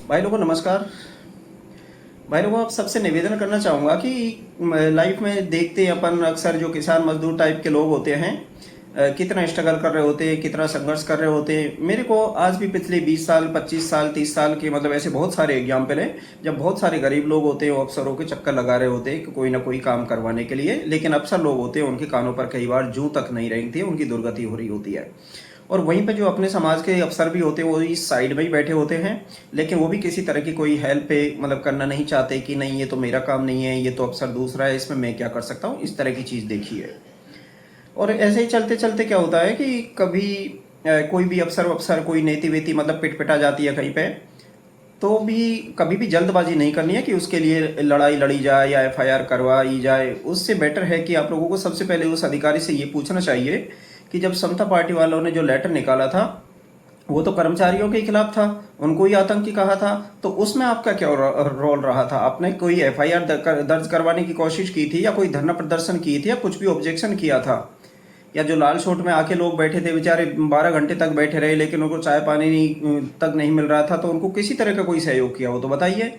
भाई लोगों नमस्कार। भाई लोगों आप सबसे निवेदन करना चाहूँगा कि लाइफ में देखते हैं अपन अक्सर जो किसान मजदूर टाइप के लोग होते हैं, कितना स्ट्रगल कर रहे होते हैं, कितना संघर्ष कर रहे होते हैं। मेरे को आज भी पिछले 20 साल 25 साल 30 साल के मतलब ऐसे बहुत सारे एग्जाम्पल हैं जब बहुत सारे गरीब लोग होते हैं वो अफसरों के चक्कर लगा रहे होते हैं कि कोई ना कोई काम करवाने के लिए, लेकिन अफसर लोग होते हैं उनके कानों पर कई बार जूं तक नहीं रेंगती है, उनकी दुर्गति हो रही होती है। और वहीं पे जो अपने समाज के अफसर भी होते हैं वो इस साइड में ही बैठे होते हैं, लेकिन वो भी किसी तरह की कोई हेल्प पे मतलब करना नहीं चाहते कि नहीं ये तो मेरा काम नहीं है, ये तो अफसर दूसरा है, इसमें मैं क्या कर सकता हूँ, इस तरह की चीज़ देखी है। और ऐसे ही चलते चलते क्या होता है कि कभी कोई भी अफसर कोई नेति वेती मतलब पिट पिटा जाती है कहीं पे, तो भी कभी भी जल्दबाजी नहीं करनी है कि उसके लिए लड़ाई लड़ी जाए या एफआईआर करवाई जाए। उससे बेटर है कि आप लोगों को सबसे पहले उस अधिकारी से ये पूछना चाहिए कि जब समता पार्टी वालों ने जो लेटर निकाला था वो तो कर्मचारियों के खिलाफ था, उनको ही आतंकी कहा था, तो उसमें आपका क्या रोल रहा था? आपने कोई एफआईआर दर्ज करवाने की कोशिश की थी या कोई धरना प्रदर्शन की थी या कुछ भी ऑब्जेक्शन किया था? या जो लाल शोट में आके लोग बैठे थे बेचारे 12 घंटे तक बैठे रहे लेकिन उनको चाय पानी तक नहीं मिल रहा था, तो उनको किसी तरह का कोई सहयोग किया हो तो बताइए।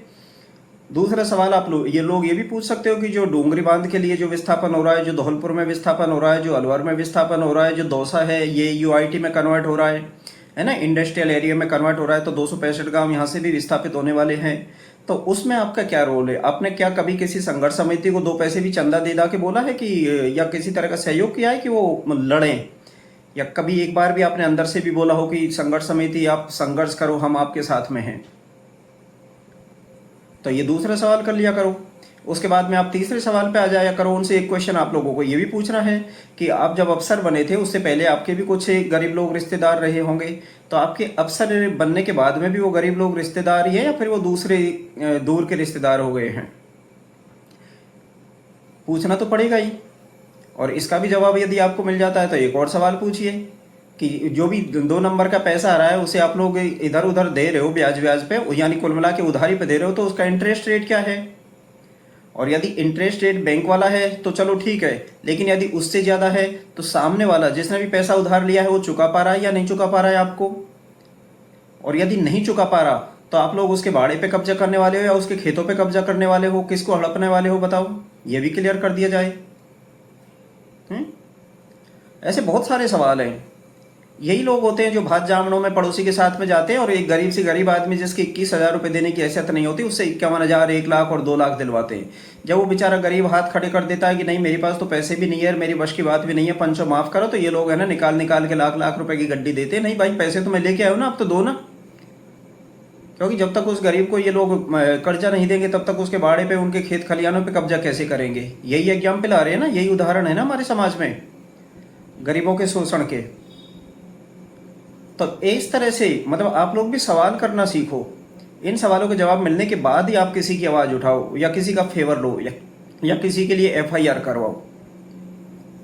दूसरा सवाल आप लोग ये भी पूछ सकते हो कि जो डोंगरी बांध के लिए जो विस्थापन हो रहा है, जो धौलपुर में विस्थापन हो रहा है, जो अलवर में विस्थापन हो रहा है, जो दौसा है ये यूआईटी में कन्वर्ट हो रहा है ना, इंडस्ट्रियल एरिया में कन्वर्ट हो रहा है, तो 265 गांव यहाँ से भी विस्थापित होने वाले हैं। तो उसमें आपका क्या रोल है? आपने क्या कभी किसी संघर्ष समिति को 2 पैसे भी चंदा दे दा के बोला है कि या किसी तरह का सहयोग किया है कि वो लड़ें? या कभी एक बार भी आपने अंदर से भी बोला हो कि संघर्ष समिति आप संघर्ष करो, हम आपके साथ में हैं? तो ये दूसरा सवाल कर लिया करो। उसके बाद में आप तीसरे सवाल पे आ जाया करो। उनसे एक क्वेश्चन आप लोगों को ये भी पूछना है कि आप जब अफसर बने थे उससे पहले आपके भी कुछ गरीब लोग रिश्तेदार रहे होंगे, तो आपके अफसर बनने के बाद में भी वो गरीब लोग रिश्तेदार ही है या फिर वो दूसरे दूर के रिश्तेदार हो गए हैं? पूछना तो पड़ेगा ही। और इसका भी जवाब यदि आपको मिल जाता है तो एक और सवाल पूछिए कि जो भी 2 नंबर का पैसा आ रहा है उसे आप लोग इधर उधर दे रहे हो ब्याज ब्याज पे, यानी कुल मिला के उधारी पे दे रहे हो, तो उसका इंटरेस्ट रेट क्या है? और यदि इंटरेस्ट रेट बैंक वाला है तो चलो ठीक है, लेकिन यदि उससे ज़्यादा है तो सामने वाला जिसने भी पैसा उधार लिया है वो चुका पा रहा है या नहीं चुका पा रहा है आपको? और यदि नहीं चुका पा रहा तो आप लोग उसके भाड़े पे कब्जा करने वाले हो या उसके खेतों पे कब्जा करने वाले हो, किसको हड़पने वाले हो बताओ? ये भी क्लियर कर दिया जाए। हम्म? ऐसे बहुत सारे सवाल हैं। यही लोग होते हैं जो भात जामनों में पड़ोसी के साथ में जाते हैं और एक गरीब से गरीब आदमी जिसके 21,000 रुपये देने की हैसियत नहीं होती उससे 51,000 1 लाख और 2 लाख दिलवाते हैं। जब वो बेचारा गरीब हाथ खड़े कर देता है कि नहीं मेरे पास तो पैसे भी नहीं है, मेरी बश की बात भी नहीं है, पंचो माफ करो, तो ये लोग है ना निकाल निकाल के लाख लाख रुपए की गड्डी देते हैं। नहीं भाई पैसे तो मैं लेके आया हूँ ना, आप तो दो ना। क्योंकि जब तक उस गरीब को ये लोग कर्जा नहीं देंगे तब तक उसके बाड़े पे उनके खेत खलियानों पे कब्जा कैसे करेंगे? यही एग्जाम्पल आ रहे हैं ना, यही उदाहरण है ना हमारे समाज में गरीबों के शोषण के। तो इस तरह से मतलब आप लोग भी सवाल करना सीखो। इन सवालों के जवाब मिलने के बाद ही आप किसी की आवाज़ उठाओ या किसी का फेवर लो या किसी के लिए एफआईआर करवाओ।